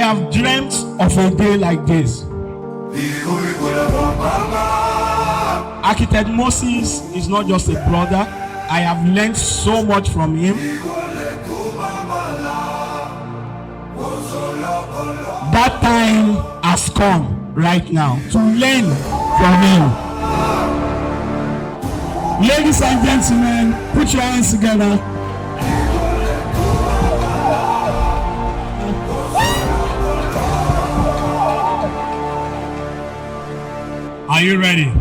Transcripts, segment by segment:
have dreamt of a day like this. Architect Moses is not just a brother. I have learned so much from him. That time has come right now to learn from him. Ladies and gentlemen, put your hands together. Are you ready?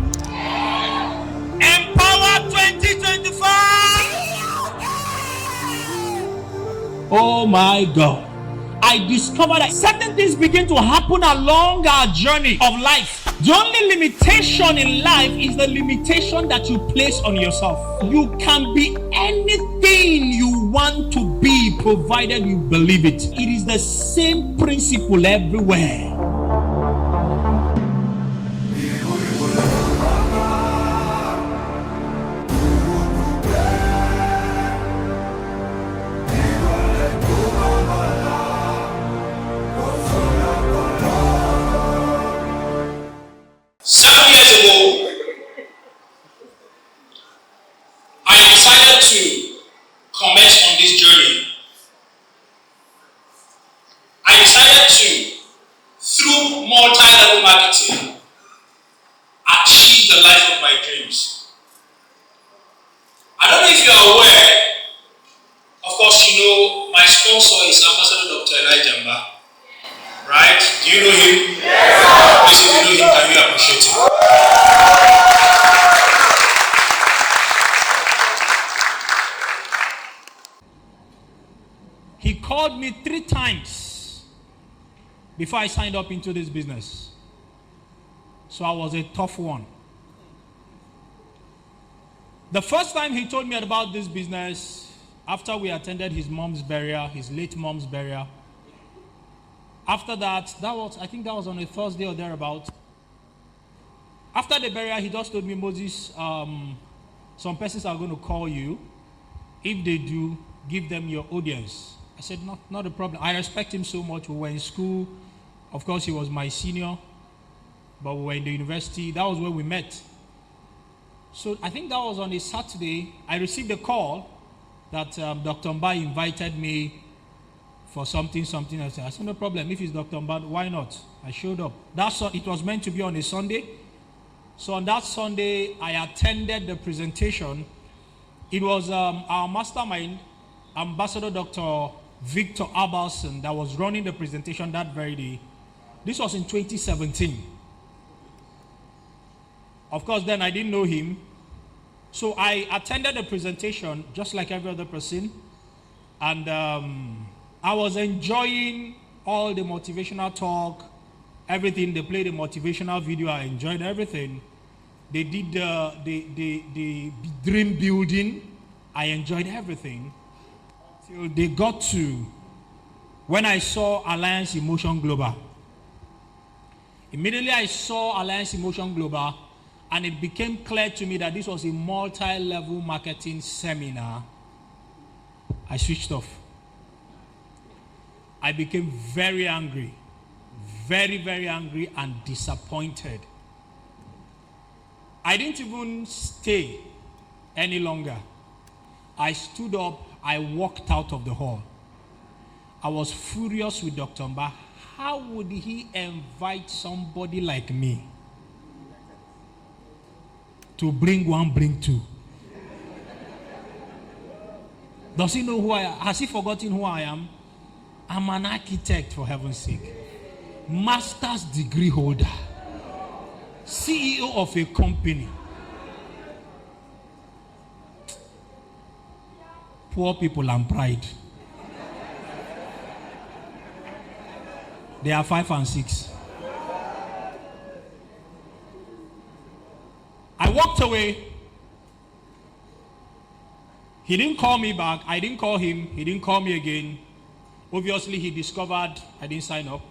Empower 2025! Oh my God. I discovered that certain things begin to happen along our journey of life. The only limitation in life is the limitation that you place on yourself. You can be anything you want to be, provided you believe it. It is the same principle everywhere. Right? Do you know him? Yes. Please, if you know him, can you appreciate him? He called me 3 times before I signed up into this business. So I was a tough one. The first time he told me about this business, after we attended his mom's burial, his late mom's burial. After that, I think that was on a Thursday or thereabout. After the burial, he just told me, Moses, some persons are going to call you. If they do, give them your audience. I said, not a problem. I respect him so much. We were in school. Of course, he was my senior. But we were in the university. That was where we met. So I think that was on a Saturday. I received a call that Dr. Mba invited me for something else. I said, no problem. If it's Dr. Mba, why not? I showed up. It was meant to be on a Sunday. So on that Sunday, I attended the presentation. It was our mastermind, Ambassador Dr. Victor Abalson, that was running the presentation that very day. This was in 2017. Of course, then I didn't know him. So I attended the presentation just like every other person. And I was enjoying all the motivational talk, everything. They played a motivational video. I enjoyed everything. They did the dream building. I enjoyed everything. Till they got to when I saw Alliance Emotion Global. Immediately I saw Alliance Emotion Global, and it became clear to me that this was a multi-level marketing seminar. I switched off. I became very angry, very, very angry and disappointed. I didn't even stay any longer. I stood up, I walked out of the hall. I was furious with Dr. Mba. How would he invite somebody like me to bring one, bring two? Does he know who I am? Has he forgotten who I am? I'm an architect, for heaven's sake. Master's degree holder. CEO of a company. Poor people and pride. They are 5 and 6. I walked away. He didn't call me back. I didn't call him. He didn't call me again. Obviously, he discovered I didn't sign up.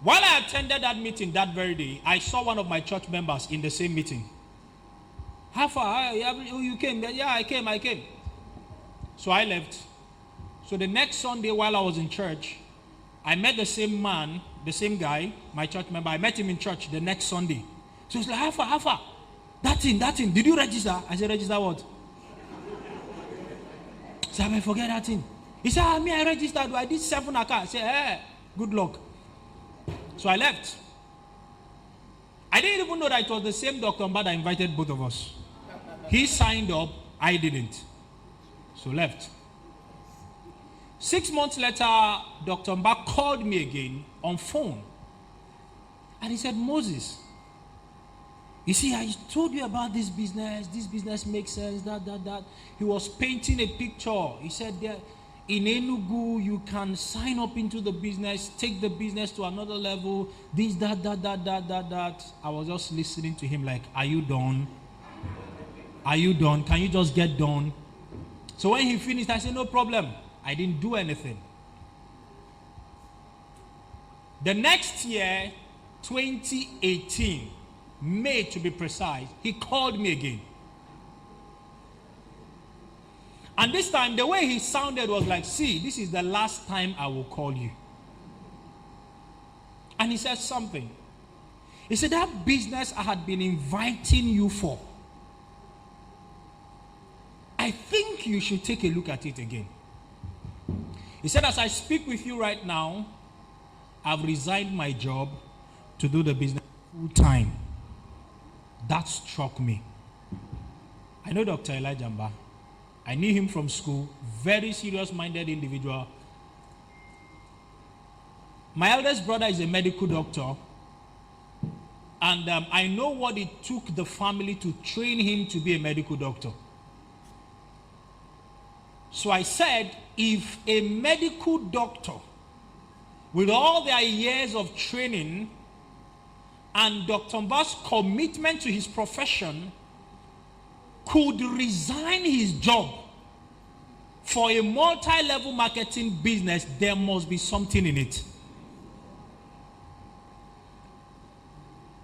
While I attended that meeting that very day, I saw one of my church members in the same meeting. How far? You came? Yeah, I came. So I left. So the next Sunday while I was in church, I met the same man, the same guy, my church member. I met him in church the next Sunday. So he's like, how far? That thing. Did you register? I said, register what? He said, I forget that thing. He said, I registered. I did 7 accounts. I said, good luck. So I left. I didn't even know that it was the same Dr. Mba that invited both of us. He signed up, I didn't. So left. 6 months later, Dr. Mba called me again on phone. And he said, Moses, you see, I told you about this business makes sense, that. He was painting a picture. He said, there, in Enugu, you can sign up into the business, take the business to another level, this, that. I was just listening to him like, are you done? Are you done? Can you just get done? So when he finished, I said, no problem. I didn't do anything. The next year, 2018, May to be precise, he called me again. And this time, the way he sounded was like, see, this is the last time I will call you. And he said something. He said, that business I had been inviting you for, I think you should take a look at it again. He said, as I speak with you right now, I've resigned my job to do the business full time. That struck me. I know Dr. Elijah Mba. I knew him from school. Very serious-minded individual. My eldest brother is a medical doctor. And I know what it took the family to train him to be a medical doctor. So I said, if a medical doctor, with all their years of training and Dr. Mba's commitment to his profession, could resign his job for a multi-level marketing business, there must be something in it.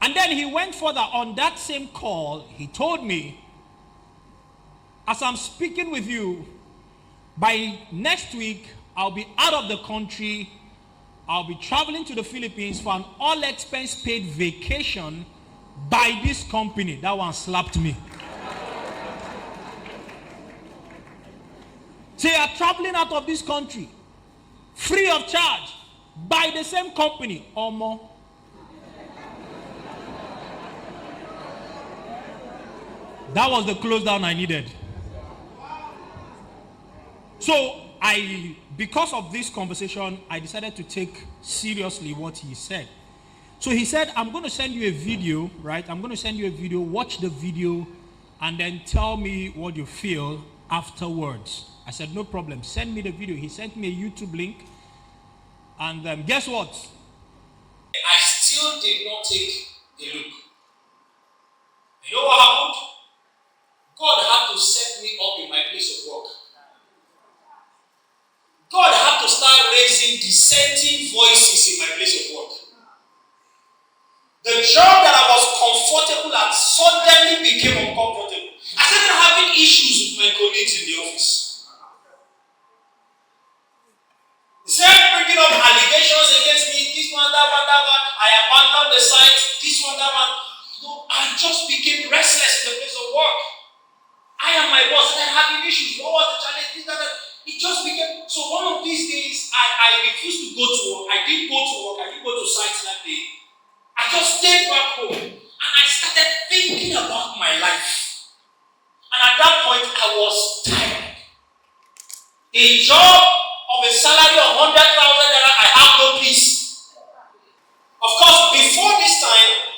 And then he went further. On that same call, he told me, as I'm speaking with you, by next week, I'll be out of the country. I'll be traveling to the Philippines for an all-expense paid vacation by this company. That one slapped me. So you are traveling out of this country, free of charge, by the same company, or more. That was the close down I needed. So because of this conversation, I decided to take seriously what he said. So he said, I'm going to send you a video, right? I'm going to send you a video, watch the video, and then tell me what you feel afterwards. I said, no problem, send me the video. He sent me a YouTube link, and guess what? I still did not take a look. You know what happened? God had to set me up in my place of work. God had to start raising dissenting voices in my place of work. The job that I was comfortable at suddenly became uncomfortable. I started having issues with my colleagues in the office. They started bringing up allegations against me, this one, that one. I abandoned the site, this one, that one. I just became restless in the place of work. I and my boss started having issues. What was the challenge? This, that. It just became, so one of these days, I refused to go to work. I didn't go to work. I didn't go to site that day. I just stayed back home. And I started thinking about my life. And at that point, I was tired. A job of a salary of 100,000 naira, I have no peace. Of course, before this time,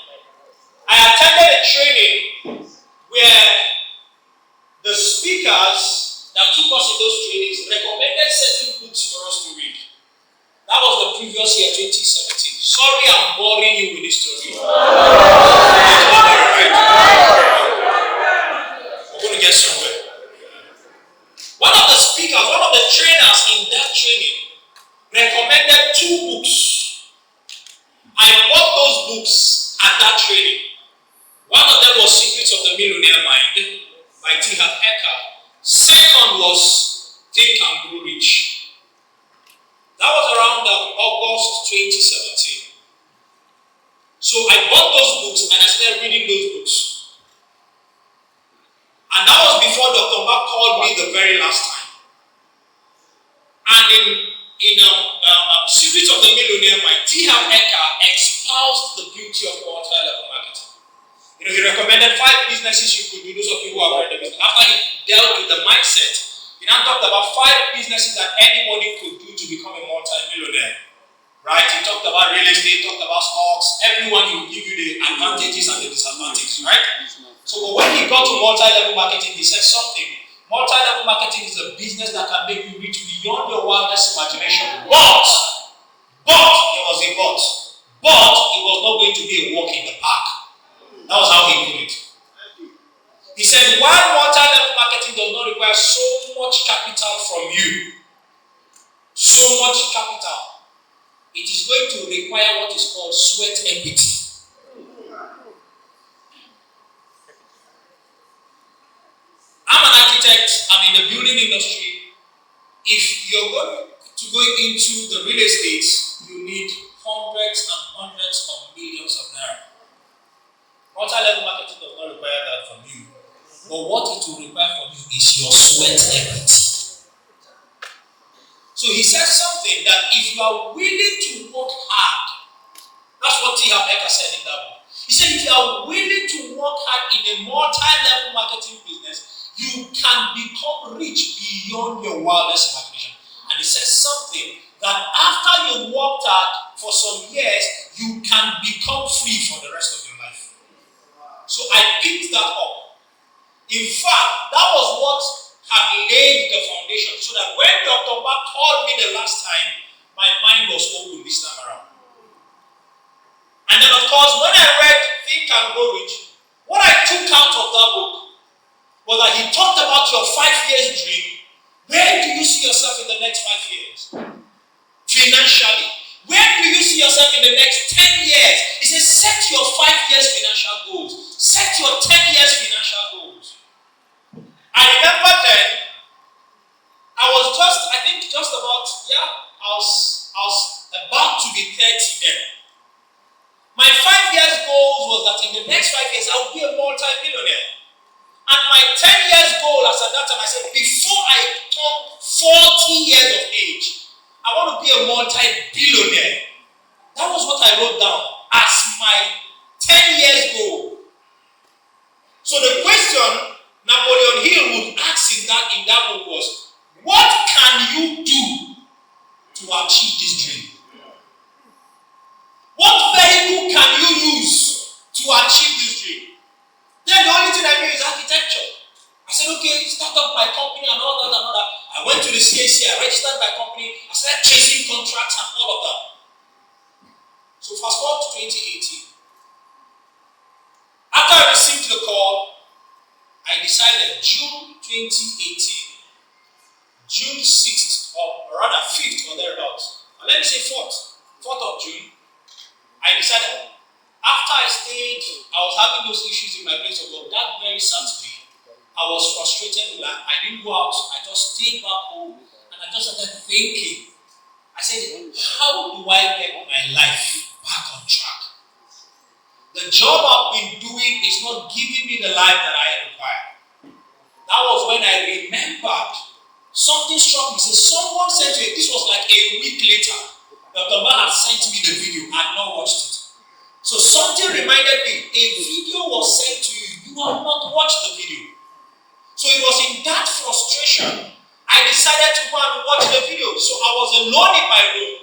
I attended a training where the speakers that took us in those trainings recommended certain books for us to read. That was the previous year, 2017. Sorry I'm boring you with this story. We're going to get somewhere. One of the speakers, one of the trainers in that training recommended 2 books. I bought those books at that training. One of them was Secrets of the Millionaire Mind by T. Harv Eker. Second was Think and Grow Rich. That was around August 2017. So I bought those books and I started reading those books. And that was before Dr. Mark called me the very last time. And in Secrets of the Millionaire Mind, T.Harv Eker espoused the beauty of multi-level marketing. He recommended 5 businesses you could do. Those of you who have read the business. After he dealt with the mindset, he now talked about 5 businesses that anybody could do to become a multi-millionaire. Right? He talked about real estate, talked about stocks. Everyone, he will give you the advantages and the disadvantages, right? So but when he got to multi-level marketing, he said something. Multi-level marketing is a business that can make you reach beyond your wildest imagination. But, there was a but. But, it was not going to be a walk in the park. That was how he put it. He said, while multi-level marketing does not require so much capital from you, so much capital, it is going to require what is called sweat equity. I'm an architect, I'm in the building industry. If you're going to go into the real estate, you need hundreds and hundreds of millions of naira. Multi-level marketing does not require that from you. But what it will require from you is your sweat equity. So he said something that if you are willing to work hard, that's what T.Harv Eker said in that book. He said if you are willing to work hard in a multi-level marketing business, you can become rich beyond your wildest imagination. And he says something that after you worked hard for some years, you can become free for the rest of your life. So I picked that up. In fact, that was what had laid the foundation so that when Dr. Mark called me the last time, my mind was open this time around. And then of course, when I read Think and Grow Rich, what I took out of that book was that he talked about your 5 years dream. Where do you see yourself in the next 5 years? Financially. Where do you see yourself in the next 10 years? He says, set your 5 years financial goals. Set your 10 years financial goals. I remember then, I was about to be 30 then. My 5 years goals was that in the next 5 years, I would be a multi-millionaire. And my 10 years goal as at that time, I said, before I turn 40 years of age, I want to be a multi-billionaire. That was what I wrote down as my 10 years goal. So the question Napoleon Hill would ask in that book was, what can you do to achieve this dream? What vehicle can you use to achieve this dream? Then the only thing I knew is architecture. I said, okay, start up my company and all that and all that. I went to the CAC, I registered my company, I started chasing contracts and all of that. So fast forward to 2018. After I received the call, I decided June 2018, June 6th, or rather 5th or thereabouts, or let me say 4th of June, I decided, after I was having those issues in my place of work, that very Saturday, I was frustrated with that. I didn't go out, I just stayed back home, and I just started thinking. I said, how do I get my life back on track? The job I've been doing is not giving me the life that I require. That was when I remembered something struck me. So someone said to me, this was like a week later, Dr. Man had sent me the video. I had not watched it. So something reminded me, a video was sent to you. You have not watched the video. So it was in that frustration, I decided to go and watch the video. So I was alone in my room.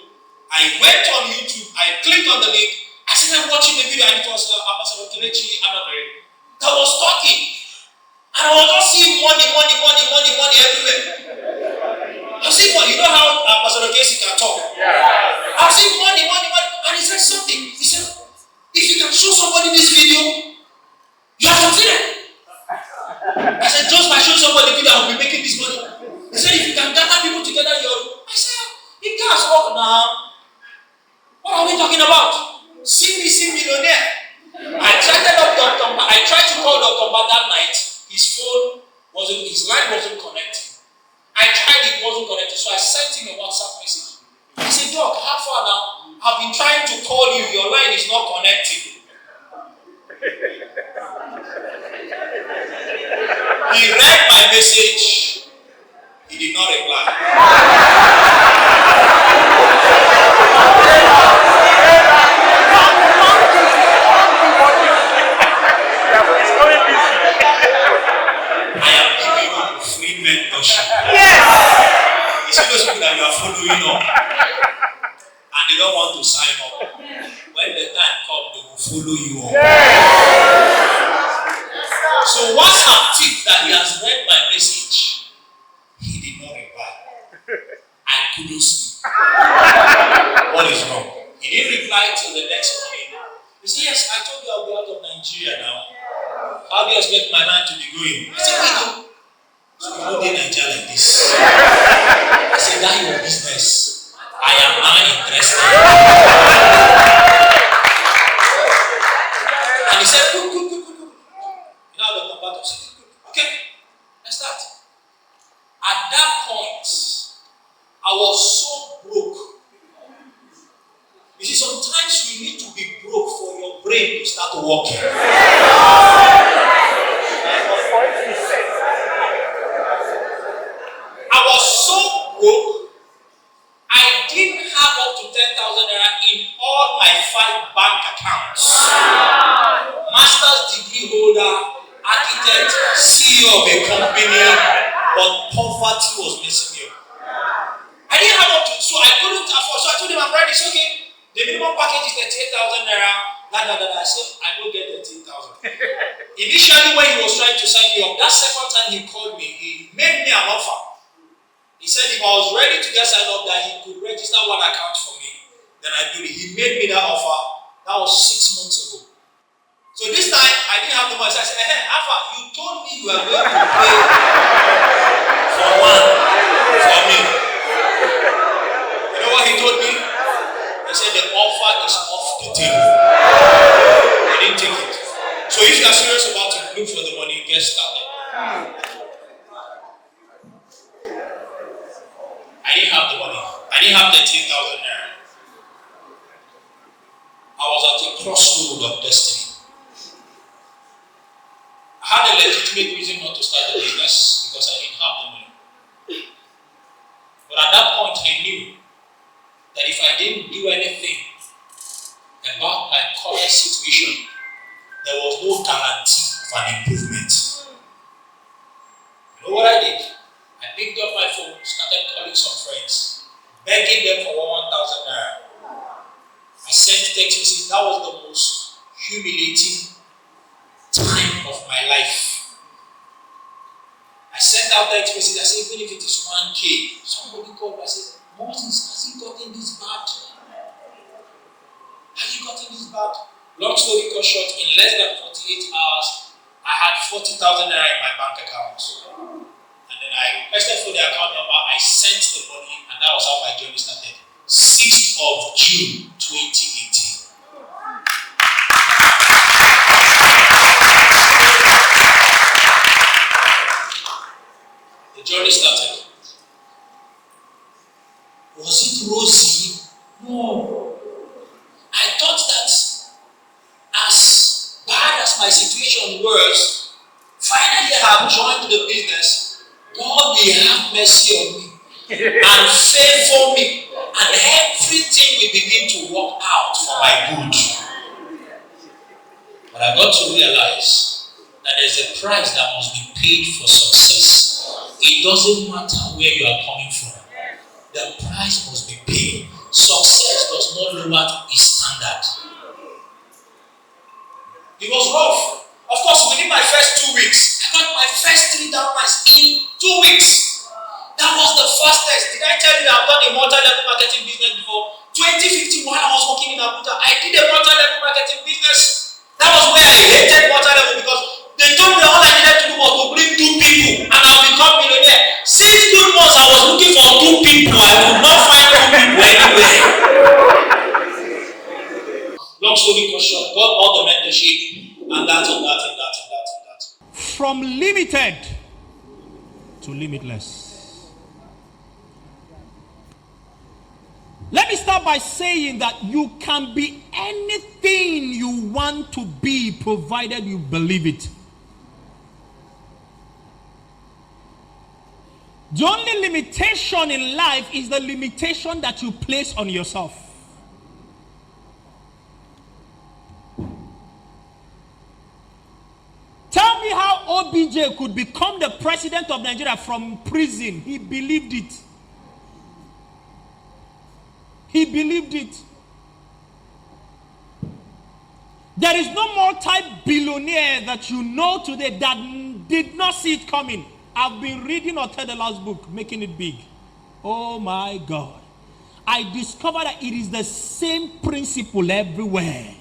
I went on YouTube. I clicked on the link. I started watching the video, and it was Ambassador Kelechi Anabere that was talking. And I was just seeing money everywhere. I was seeing money. You know how Ambassador Casey can talk? I was seeing money. And he said something. He said, if you can show somebody this video, you have succeeded. I said, just by showing somebody the video, I will be making this money. He said, if you can gather people together in your room. I said, it can't work now. What are we talking about? See millionaire. I tried to call Dr. Ba that night. His line wasn't connecting. I tried, it wasn't connected. So I sent him a WhatsApp message. I said, Doc, how far now? I've been trying to call you. Your line is not connecting. He read my message. He did not reply. I am giving you free mentorship. Yes. You see those people that you are following up and they don't want to sign up. When the time comes, they will follow you up. So once I'm ticked that he has read my message, he did not reply. I couldn't sleep. What is wrong? He didn't reply till the next morning. He said, yes, I told you I'll be out of Nigeria now. How do you expect my man to be going? I said, wait, so you don't get Nigeria like this. I said, that your business. I am not interested. And he said, good. You know the combat said, good. Okay, let's start. At that point, I was so broke. You see, sometimes you need to be broke for your brain to start working. I was so broke, I didn't have up to 10,000 naira in all my 5 bank accounts. Master's degree holder, architect, CEO of a company, but poverty was messing me up. I didn't have up to, so I couldn't afford. So I told him, my friend, it's okay. The minimum package is 38,000 naira. I said, I don't get 13,000. Initially, when he was trying to sign me up, that second time he called me, he made me an offer. He said if I was ready to get signed up, that he could register 1 account for me. Then I did it. He made me that offer. That was 6 months ago. So this time, I didn't have the money. So I said, hey, Alpha, you told me you were going to pay for me. You know what he told me? He said the offer is off the table. I didn't take it. So if you are serious about it, look for the money, get started. I didn't have the money. I didn't have 13,000 naira. I was at a crossroad of destiny. I had a legitimate reason not to start the business because I didn't have the money. But at that point, I knew that if I didn't do anything about my current situation, there was no guarantee of an improvement. You know what I did? I picked up my phone, started calling some friends, begging them for 1,000 naira. I sent text messages. That was the most humiliating time of my life. I sent out text messages. I said, even if it is 1K, somebody called me. I said, Moses, has he gotten this bad? Has he gotten this bad? Long story cut short, in less than 48 hours, I had 40,000 naira in my bank account. And then I requested for the account number, I sent the money, and that was how my journey started. 6th of June, 2018. The journey started. Was it rosy? No. I thought that as bad as my situation was, finally I have joined the business. God will have mercy on me and favor me, and everything will begin to work out for my good. But I got to realize that there's a price that must be paid for success. It doesn't matter where you are coming from. The price must be paid. Success does not lower its standard. It was rough. Of course, within my first 2 weeks, I got my first 3 downlines in 2 weeks. That was the first test. Did I tell you that I've done a multi-level marketing business before? 2015, while I was working in Abuja, I did a multi-level marketing business. That was where I hated multi-level because they told me all I needed to do was to bring 2 people and I'll become millionaire. 6 good months I was looking for 2 people. I could not find 2 people anywhere. Long story short, got all the mentorship and that. From limited to limitless. Let me start by saying that you can be anything you want to be, provided you believe it. The only limitation in life is the limitation that you place on yourself. Tell me how OBJ could become the president of Nigeria from prison. He believed it. He believed it. There is no multi-billionaire that you know today that did not see it coming. I've been reading Otedela's book, Making It Big. Oh my God. I discovered that it is the same principle everywhere.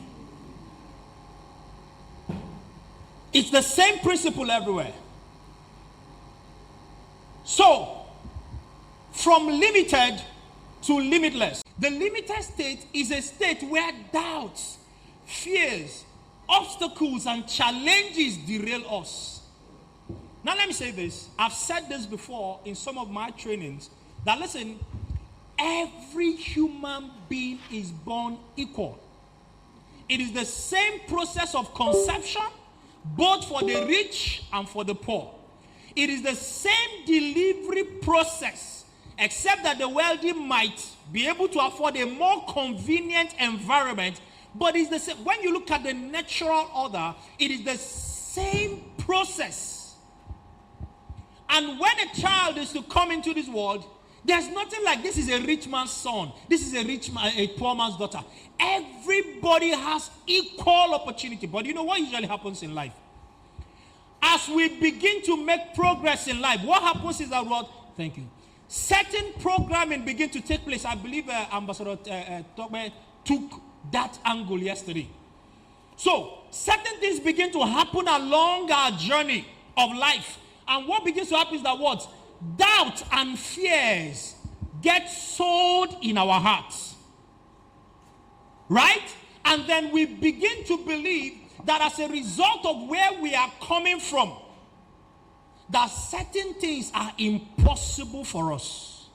It's the same principle everywhere. So, from limited to limitless. The limited state is a state where doubts, fears, obstacles, and challenges derail us. Now let me say this. I've said this before in some of my trainings. That listen, every human being is born equal. It is the same process of conception, both for the rich and for the poor. It is the same delivery process, except that the wealthy might be able to afford a more convenient environment. But it's the same. When you look at the natural order, it is the same process. And when a child is to come into this world, there's nothing like this is a rich man's son, this is a poor man's daughter. Everybody has equal opportunity. But you know what usually happens in life? As we begin to make progress in life, what happens is that thank you. Certain programming begin to take place. I believe Ambassador Togbe took that angle yesterday. So certain things begin to happen along our journey of life. And what begins to happen is that doubt and fears get sowed in our hearts. Right? And then we begin to believe that as a result of where we are coming from, that certain things are impossible for us.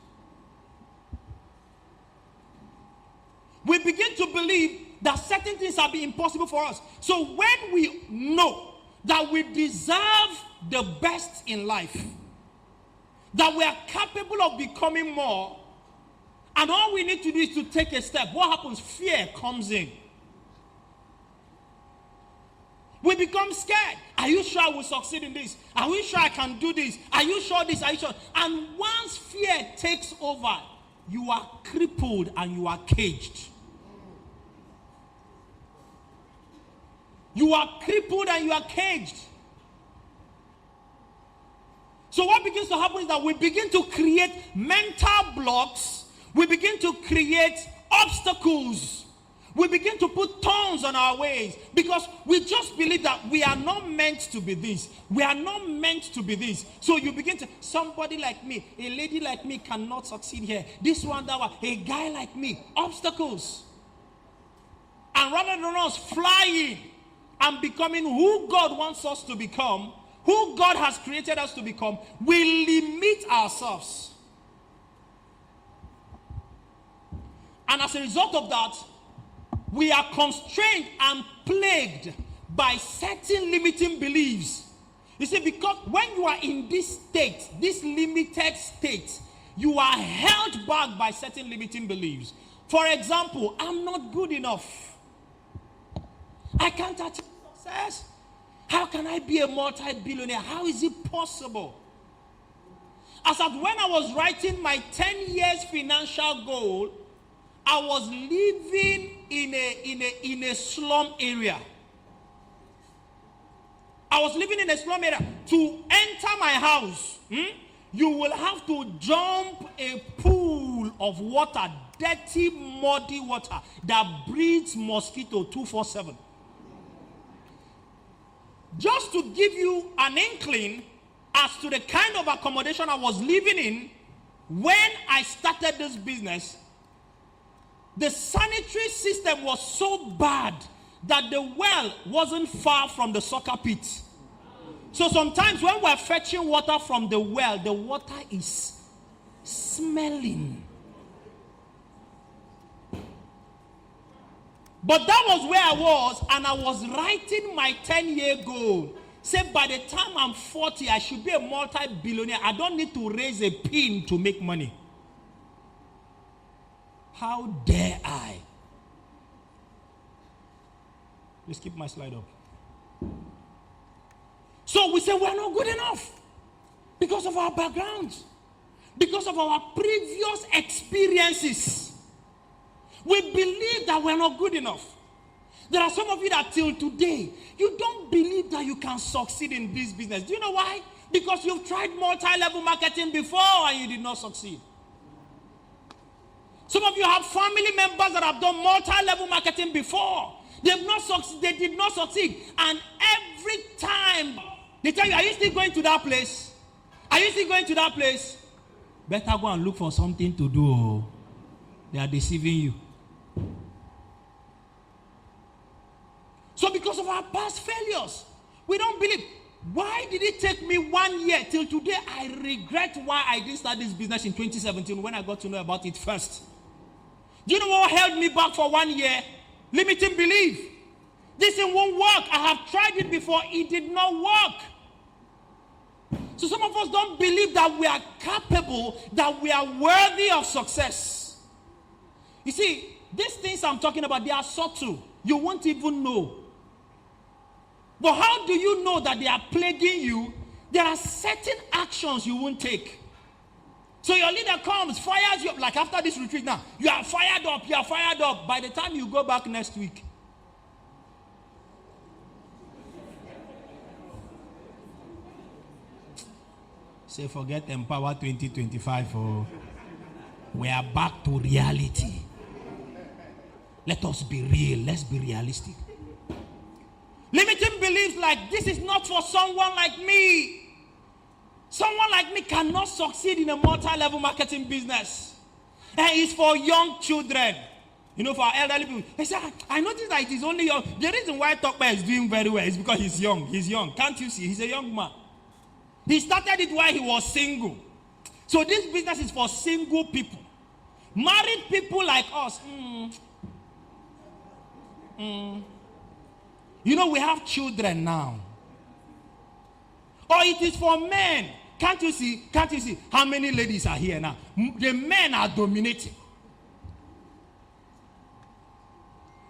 We begin to believe that certain things are impossible for us. So when we know that we deserve the best in life, that we are capable of becoming more, and all we need to do is to take a step, what happens? Fear comes in. We become scared. Are you sure I will succeed in this? Are you sure I can do this? Are you sure this? Are you sure? And once fear takes over, you are crippled and you are caged. You are crippled and you are caged. So what begins to happen is that we begin to create mental blocks. We begin to create obstacles. We begin to put thorns on our ways because we just believe that we are not meant to be this. We are not meant to be this. So you begin to, somebody like me, a lady like me cannot succeed here. This one, that one, a guy like me, obstacles. And rather than us flying and becoming who God wants us to become, who God has created us to become, we limit ourselves. And as a result of that, we are constrained and plagued by certain limiting beliefs. You see, because when you are in this state, this limited state, you are held back by certain limiting beliefs. For example, I'm not good enough. I can't achieve success. How can I be a multi-billionaire? How is it possible? As at when I was writing my 10 years financial goal, I was living in a slum area. I was living in a slum area. To enter my house, you will have to jump a pool of water, dirty, muddy water that breeds mosquito 24/7. Just to give you an inkling as to the kind of accommodation I was living in when I started this business, the sanitary system was so bad that the well wasn't far from the soccer pit. So sometimes when we're fetching water from the well, the water is smelling. But that was where I was, and I was writing my 10-year goal. Say by the time I'm 40, I should be a multi-billionaire. I don't need to raise a pin to make money. How dare I? Let's keep my slide up. So we say we're not good enough because of our backgrounds, because of our previous experiences. We believe that we're not good enough. There are some of you that till today, you don't believe that you can succeed in this business. Do you know why? Because you've tried multi-level marketing before and you did not succeed. Some of you have family members that have done multi-level marketing before. They've not succeed. They did not succeed. And every time they tell you, are you still going to that place? Are you still going to that place? Better go and look for something to do. They are deceiving you. So because of our past failures, we don't believe. Why did it take me 1 year till today? I regret why I didn't start this business in 2017 when I got to know about it first. Do you know what held me back for 1 year? Limiting belief. This thing won't work. I have tried it before. It did not work. So some of us don't believe that we are capable, that we are worthy of success. You see, these things I'm talking about, they are subtle. You won't even know. But how do you know that they are plaguing you? There are certain actions you won't take. So your leader comes, fires you up, like after this retreat now, you are fired up. By the time you go back next week, say forget Empower 2025. Oh, we are back to reality. Let us be real. Let's be realistic. Limiting beliefs like this is not for someone like me. Someone like me cannot succeed in a multi-level marketing business. And it's for young children. You know, for our elderly people. They say, I noticed that it is only young. The reason why Tokpa is doing very well is because he's young. He's young. Can't you see? He's a young man. He started it while he was single. So this business is for single people. Married people like us. You know, we have children now. Or it is for men. Can't you see how many ladies are here now? The men are dominating.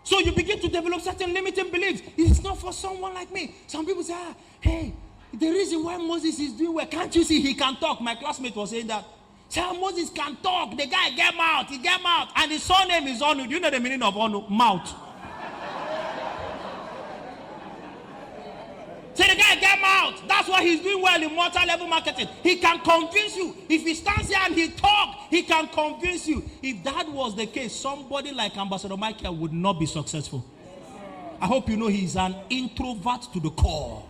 So you begin to develop certain limiting beliefs. It's not for someone like me. Some people say, hey, the reason why Moses is doing well, can't you see he can talk? My classmate was saying that. Say, Moses can talk. The guy get mouth. He get mouth. And his surname is Onu. Do you know the meaning of Onu? Mouth. Say the guy get out. That's why he's doing well in multi-level marketing. He can convince you. If he stands here and he talks, he can convince you. If that was the case, somebody like Ambassador Michael would not be successful. I hope you know he's an introvert to the core.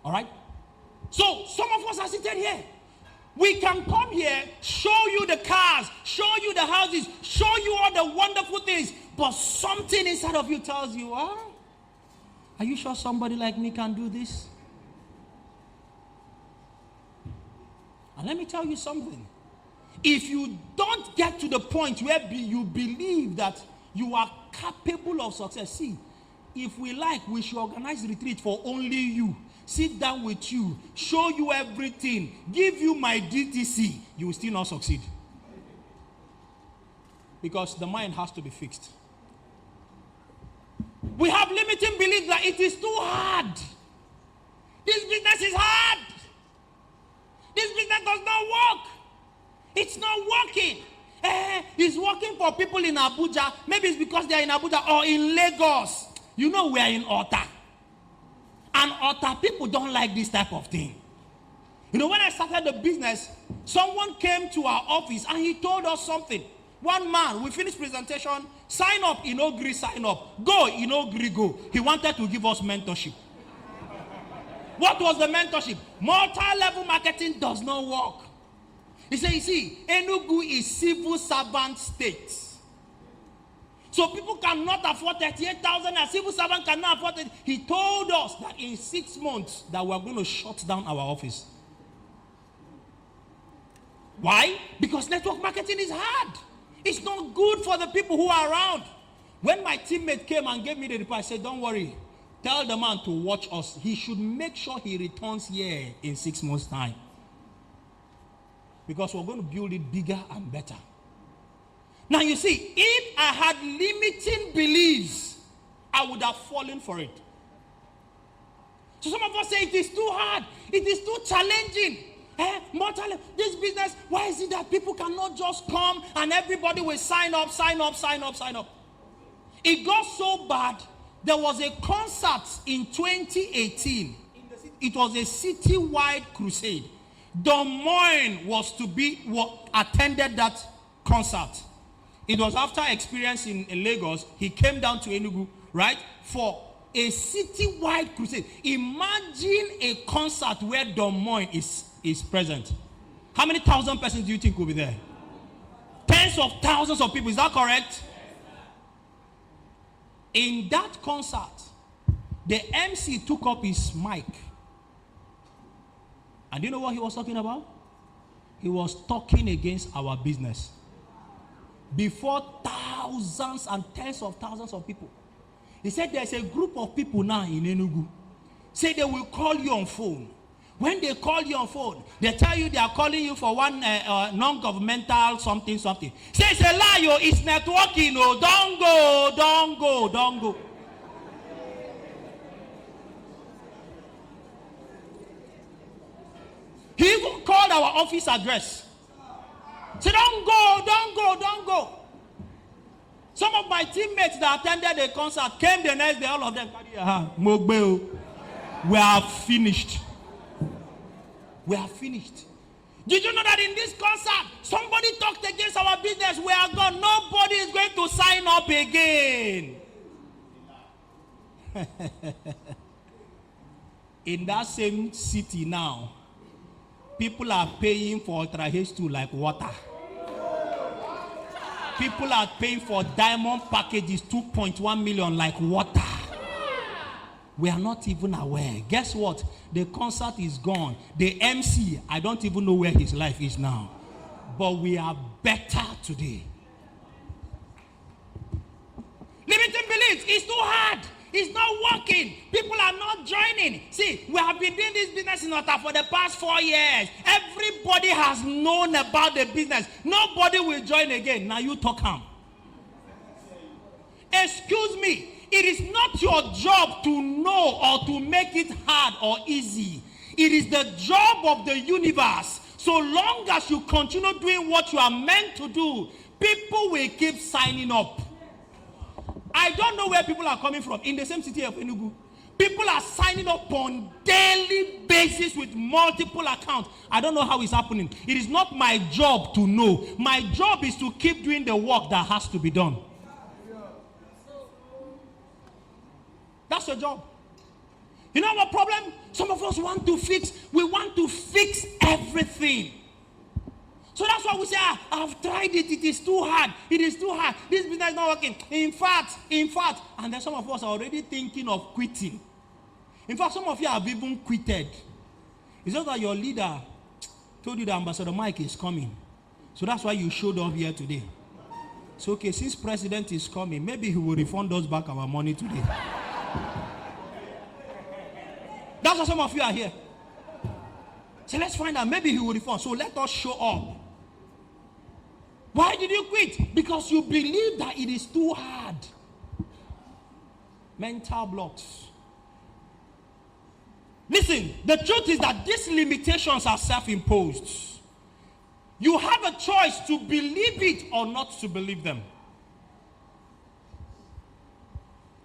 All right? So, some of us are sitting here. We can come here, show you the cars, show you the houses, show you all the wonderful things, but something inside of you tells you, are you sure somebody like me can do this? And let me tell you something. If you don't get to the point where you believe that you are capable of success, see, if we like, we should organize retreat for only you. Sit down with you, show you everything, give you my DTC, you will still not succeed. Because the mind has to be fixed. We have limiting beliefs that it is too hard. This business is hard. This business does not work. It's not working. It's working for people in Abuja. Maybe it's because they are in Abuja or in Lagos. You know we are in Ota. And other people don't like this type of thing. You know, when I started the business, someone came to our office and he told us something. One man, we finished presentation, sign up, Inogri, sign up. Go, Inogri, go. He wanted to give us mentorship. What was the mentorship? Multi-level marketing does not work. He said, you see, Enugu is civil servant state. So people cannot afford 38,000 and civil servant cannot afford it. He told us that in 6 months that we are going to shut down our office. Why? Because network marketing is hard. It's not good for the people who are around. When my teammate came and gave me the report, I said, don't worry. Tell the man to watch us. He should make sure he returns here in 6 months' time. Because we're going to build it bigger and better. Now you see, if I had limiting beliefs, I would have fallen for it. So some of us say it is too hard. It is too challenging. More talent. This business, why is it that people cannot just come and everybody will sign up? It got so bad. There was a concert in 2018. It was a citywide crusade. Des Moines was to be attended that concert. It was after experience in Lagos. He came down to Enugu, right, for a citywide crusade. Imagine a concert where Des Moines is present. How many thousand persons do you think will be there? Tens of thousands of people. Is that correct? In that concert, the MC took up his mic. And do you know what he was talking about? He was talking against our business. Before thousands and tens of thousands of people. He said there's a group of people now in Enugu. Say they will call you on phone. When they call you on phone, they tell you they are calling you for one non-governmental something. Say it's a lie, it's networking, don't go. He even called our office address. Say don't go. Some of my teammates that attended the concert came the next day, all of them carry a hand. We are finished. Did you know that in this concert, somebody talked against our business? We are gone. Nobody is going to sign up again. In that same city now, people are paying for Ultra H2 like water. People are paying for diamond packages 2.1 million like water. We are not even aware. Guess what? The concert is gone. The MC, I don't even know where his life is now. But we are better today. Limiting beliefs is too hard. It's not working. People are not joining. See, we have been doing this business in Ota for the past 4 years. Everybody has known about the business. Nobody will join again. Now you talk him. Excuse me. It is not your job to know or to make it hard or easy. It is the job of the universe. So long as you continue doing what you are meant to do, people will keep signing up. I don't know where people are coming from in the same city of Enugu. People are signing up on daily basis with multiple accounts. I don't know how it's happening. It is not my job to know. My job is to keep doing the work that has to be done. That's your job. You know what problem? Some of us want to fix. We want to fix everything. So that's why we say, I've tried it. It is too hard. It is too hard. This business is not working. In fact. And then some of us are already thinking of quitting. In fact, some of you have even quitted. It's just that your leader told you that Ambassador Mike is coming. So that's why you showed up here today. So okay, since President is coming, maybe he will refund us back our money today. That's why some of you are here. So let's find out. Maybe he will refund. So let us show up. Why did you quit? Because you believe that it is too hard. Mental blocks. Listen, the truth is that these limitations are self-imposed. You have a choice to believe it or not to believe them.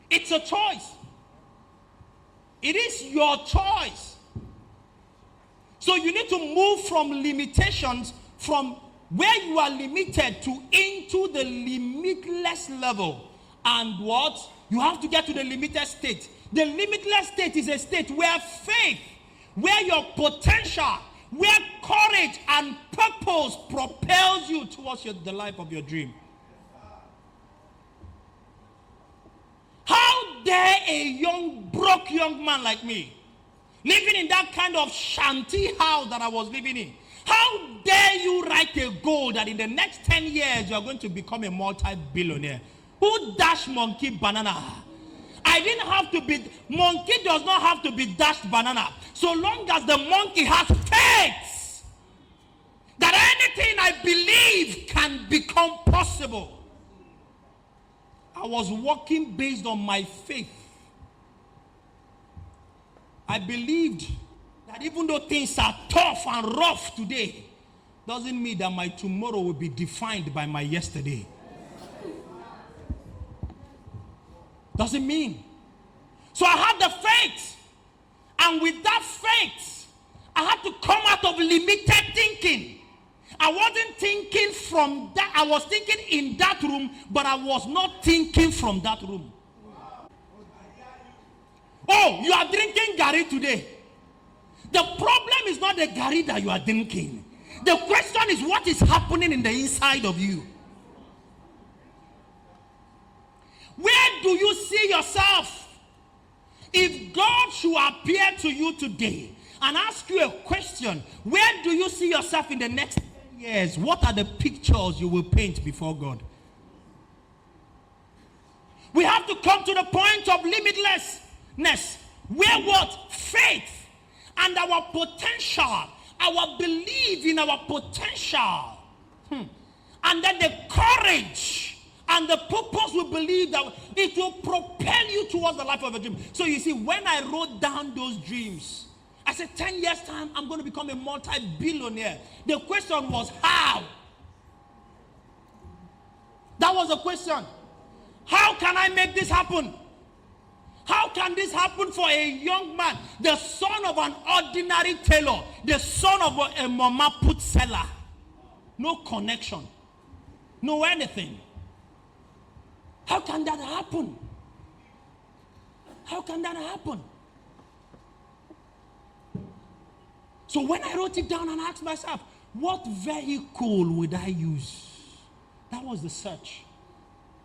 It's a choice. It is your choice. So you need to move from limitations, from where you are limited to into the limitless level. And what? You have to get to the limited state. The limitless state is a state where faith, where your potential, where courage and purpose propels you towards the life of your dream. How dare a broke young man like me, living in that kind of shanty house that I was living in, How dare you write a goal that in the next 10 years you are going to become a multi-billionaire? Who dashed monkey banana? I didn't have to be, monkey does not have to be dashed banana. So long as the monkey has faith that anything I believe can become possible. I was walking based on my faith. I believed that even though things are tough and rough today, doesn't mean that my tomorrow will be defined by my yesterday. Doesn't mean. So I had the faith. And with that faith, I had to come out of limited thinking. I wasn't thinking from that. I was thinking in that room, but I was not thinking from that room. Oh, you are drinking Gary today. The problem is not the Gary that you are drinking. The question is what is happening in the inside of you. Where do you see yourself? If God should appear to you today and ask you a question, where do you see yourself in the next 10 years? What are the pictures you will paint before God? We have to come to the point of limitlessness, where what? Faith and our potential, our belief in our potential, and then the courage and the purpose we believe that it will propel you towards the life of a dream. So you see, when I wrote down those dreams, I said 10 years time, I'm going to become a multi-billionaire. The question was how? That was the question. How can I make this happen? How can this happen for a young man, the son of an ordinary tailor, the son of a mama put seller? No connection, no anything. How can that happen? How can that happen? So when I wrote it down and asked myself, what vehicle would I use? That was the search.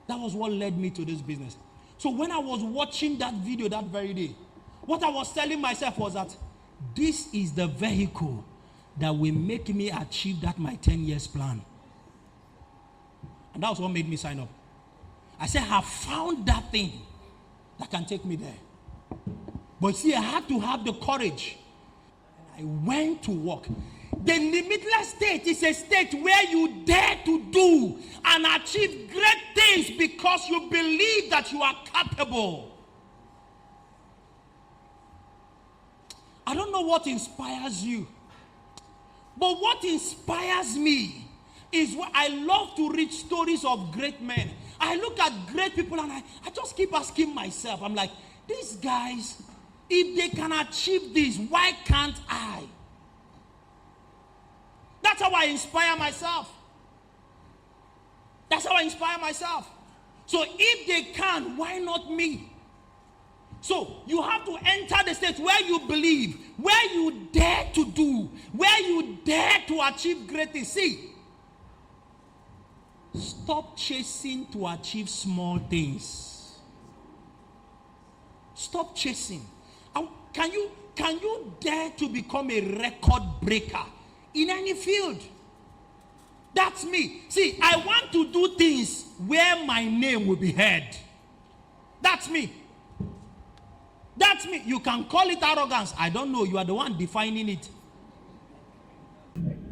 That was what led me to this business. So when I was watching that video that very day, what I was telling myself was that this is the vehicle that will make me achieve that my 10 years plan. And that was what made me sign up. I said, I have found that thing that can take me there. But see, I had to have the courage. And I went to work. The limitless state is a state where you dare to do and achieve great things because you believe that you are capable. I don't know what inspires you, but what inspires me is what I love to read stories of great men. I look at great people and I just keep asking myself, I'm like, these guys, if they can achieve this, why can't I? That's how I inspire myself. That's how I inspire myself. So if they can, why not me? So you have to enter the state where you believe, where you dare to do, where you dare to achieve great things. See, stop chasing to achieve small things. Stop chasing. Can you dare to become a record breaker in any field? That's me. See, I want to do things where my name will be heard. That's me. That's me. You can call it arrogance. I don't know. You are the one defining it.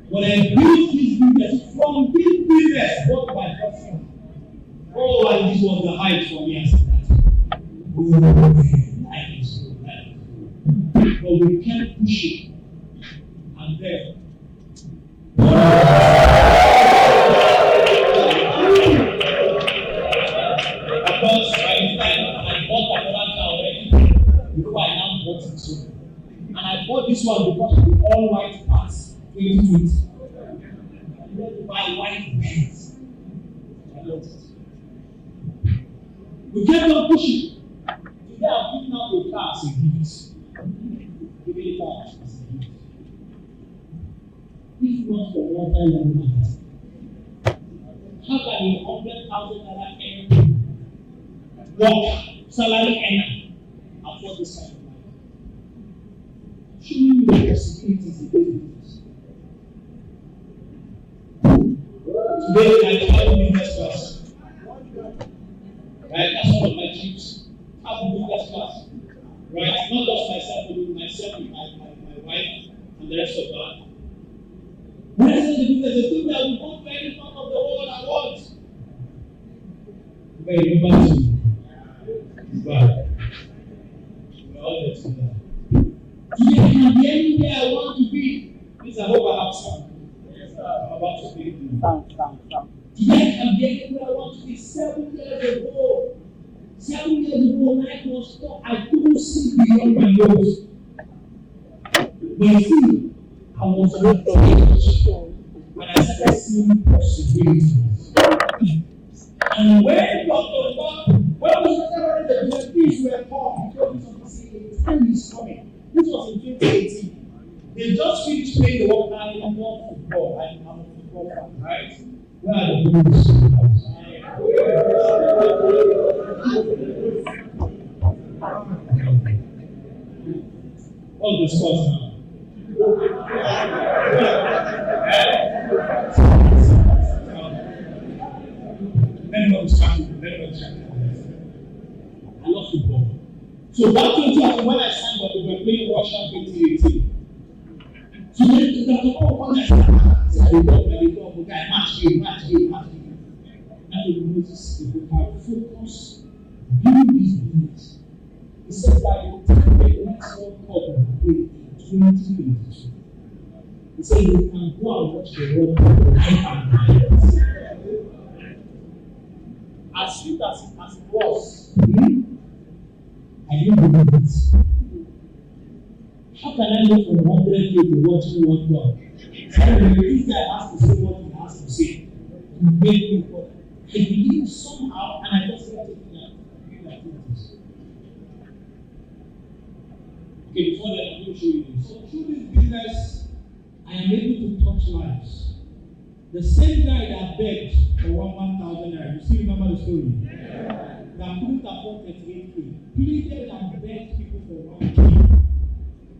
When I built this business, from this business, what my person? Oh, and this was the height for me. I said that. Oh, life is so bad. But we can't push it. And then, because by the time I bought another car already, before I now bought it too. And I bought this one because of the all white parts. 2020. I love to buy white pants. I love it. We kept on pushing. Today I'm giving out the car as a gift. Giving it out as a gift. If not for one time that how can a $100,000 earning worker, salary earner, afford this kind of life? Showing you the possibilities in business. Today, I travel business class. Right? That's one of my trips. Travel business class. Right? Not just myself, but with myself, with my wife, and the rest of that. When I say the business, they told me I will go to any part of the world I want. But remember to God. We're all there together. Today I can be anywhere I want to be. Please, I hope I have some. I'm about to speak to you. Today I can be anywhere I want to be. 7 years ago, life was tough. I couldn't see beyond my nose. But still, I was not changed. When I started seeing possibilities. And when Dr. God, when we started the things were called, he told me something, the time is coming. This was in 2018. They just finished playing the World Cup in football. I'm a football fan, right? Where are the rules? All the scores now. I love football. So back 2018, when I signed up, we were playing Russia 2018. So when I started, match game. Now you notice if we have focus, build this business. He said by the time the next World Cup will be in 2022, he said you can go and watch the World Cup live and direct. As sweet as it was, I didn't believe it. How can I go from 100K to watching World Cup? So this guy has to say what he has to say to make me work. I believe somehow, and I just started doing activities. Okay, before that, I'm going to show you this. So through this business, I am able to touch lives. The same guy that begged for 1,000 naira, you still remember the story? Yeah. That couldn't afford 38K, pleaded and begged people for 1K.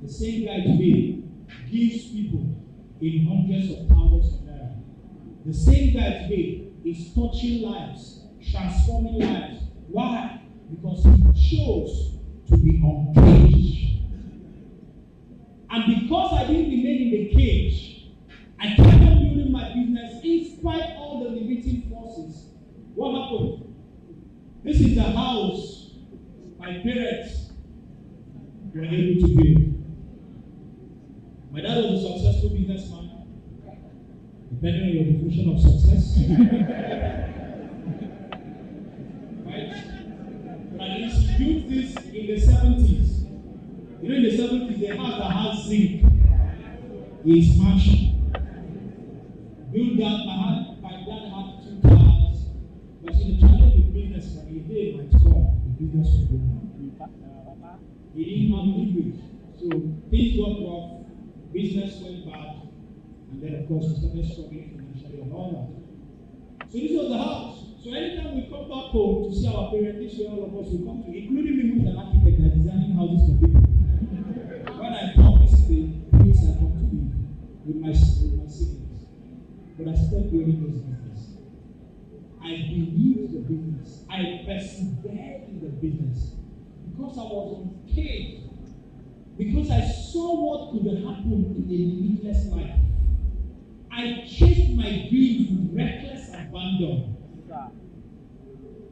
The same guy today gives people in hundreds of thousands of naira. The same guy today is touching lives, transforming lives. Why? Because he chose to be uncaged. And because I didn't remain in the cage, I kept on building my business in spite of all the limiting forces. What happened? This is the house my parents were able to build. My dad was a successful businessman, depending on your definition of success. Right? But at least he built this in the 70s. You know, in the 70s, the house that has zinc is mansion. Built that, my dad had 2 cars. But in the challenge with business, when he did my store, the business was going on. He didn't have leverage. So things got rough. Business went bad, and then of course we started struggling financially and all that. So this was the house. So anytime we come back home to see our parents, this way all of us will come to, including me who's an architect that designing houses for people. When I come to see the place I come to live with my siblings, but I started building this business. I believed the business. I persevered in the business because I was uncaged. Because I saw what could happen in a limitless life. I chased my dreams with reckless abandon.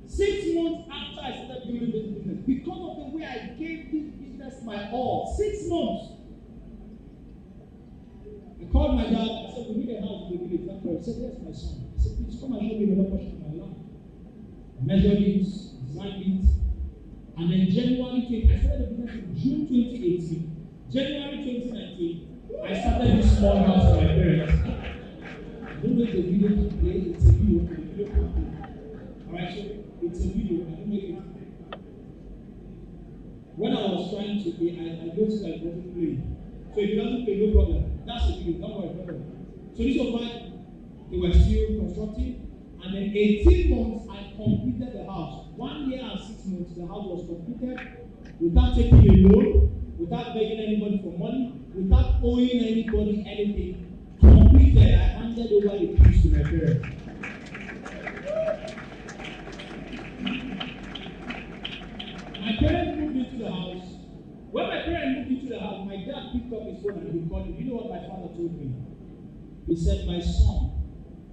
6 months after I started building this business, because of the way I gave this business my all, 6 months. I called my dad. I said, we need a house in the village. He said, yes, my son. I said, please come and show me the portion of my land. I measured it, designed it. And then January 20, I started the business in June 2018. January 2019, I started this small house for my parents. I don't make a video to play, it's a video for the video campaign. Alright, so it's a video, I don't make it. When I was trying to play, I noticed that it wasn't playing. So if it doesn't play, no problem. That's the video, don't worry, problem. So this was why they were still constructing. And then 18 months, I completed the house. 1 year and 6 months, the house was completed without taking a loan, without begging anybody for money, without owing anybody anything. Completed, I handed over the keys to my parents. my parents moved into the house. When my parents moved into the house, my dad picked up his phone and he called me. You know what my father told me? He said, my son,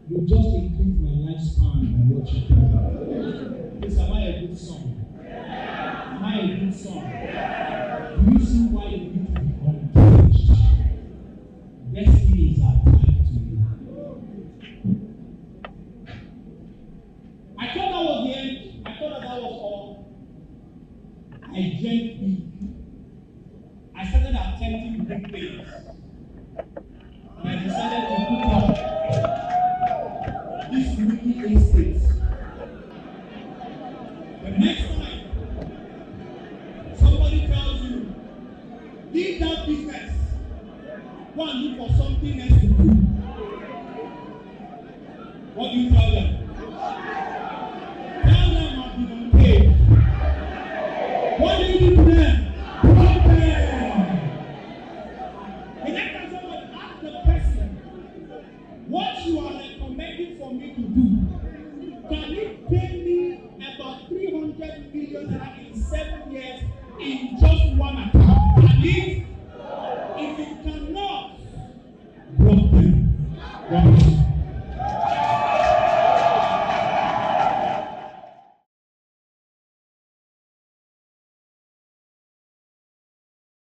you just increased my lifespan by what you do. He said, am I a good son? Am I a good son? The reason why you need to be engaged. Destiny is our time to you. I thought that was the end. I thought that was all. I dreamt big. I started attempting big things. And I decided to put up this mini estate. The next time somebody tells you, leave that business, go and look for something else to do. What do you tell them? Tell them I've been unpaid. What do you do to them? Block them. The next time someone asks the person, what you are recommending for me to do, can you pay me about 300 million in 7 years in just one account? And if you cannot, block them.